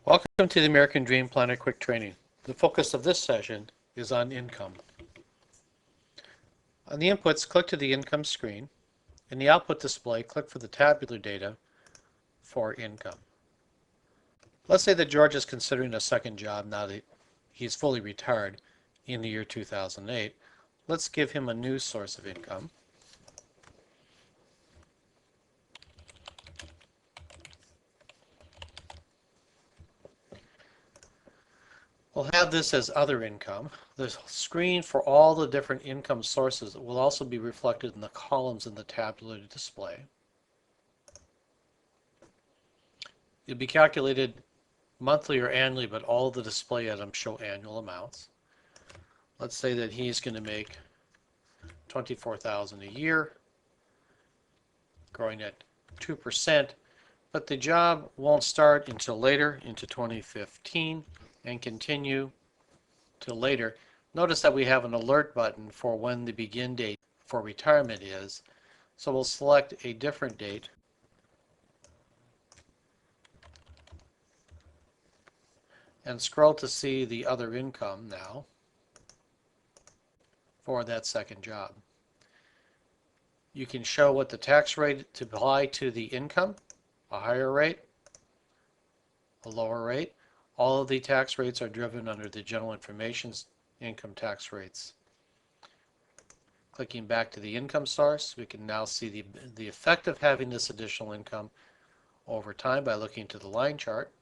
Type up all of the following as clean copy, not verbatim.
Welcome to the American Dream Planner Quick Training. The focus of this session is on income. On the inputs, click to the income screen. In the output display, click for the tabular data for income. Let's say that George is considering a second job now that he's fully retired in the year 2008. Let's give him a new source of income. We'll have this as other income. The screen for all the different income sources will also be reflected in the columns in the tabular display. It'll be calculated monthly or annually, but all of the display items show annual amounts. Let's say that he's going to make $24,000 a year, growing at 2%, but the job won't start until later, into 2015, and continue till later. Notice that we have an alert button for when the begin date for retirement is, so we'll select a different date. And scroll to see the other income now for that second job. You can show what the tax rate to apply to the income, a higher rate, a lower rate. All of the tax rates are driven under the General Information income tax rates. Clicking back to the income source, we can now see the effect of having this additional income over time by looking to the line chart.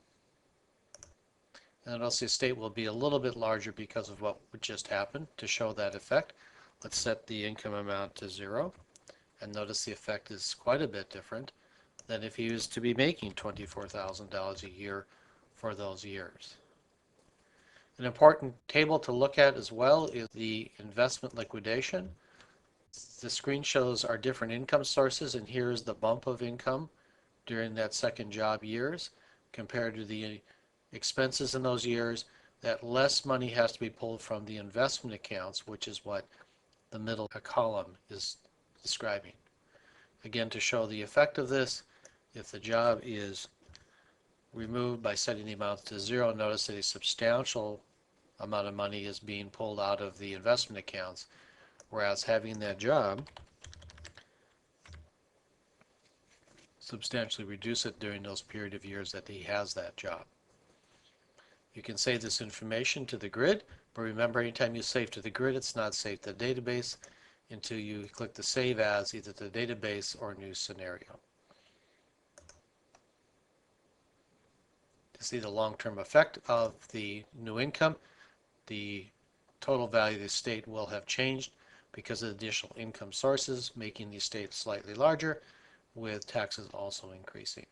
And also the state will be a little bit larger because of what just happened to show that effect. Let's set the income amount to 0. And notice the effect is quite a bit different than if he was to be making $24,000 a year for those years. An important table to look at as well is the investment liquidation. The screen shows our different income sources, and here's the bump of income during that second job years compared to the expenses in those years. That less money has to be pulled from the investment accounts, which is what the middle column is describing. Again, to show the effect of this, if the job is removed by setting the amount to 0, notice that a substantial amount of money is being pulled out of the investment accounts, whereas having that job substantially reduce it during those period of years that he has that job. You can save this information to the grid, but remember, anytime you save to the grid, it's not saved to the database until you click the Save As, either to the database or New Scenario. To see the long-term effect of the new income, the total value of the estate will have changed because of additional income sources, making the estate slightly larger, with taxes also increasing.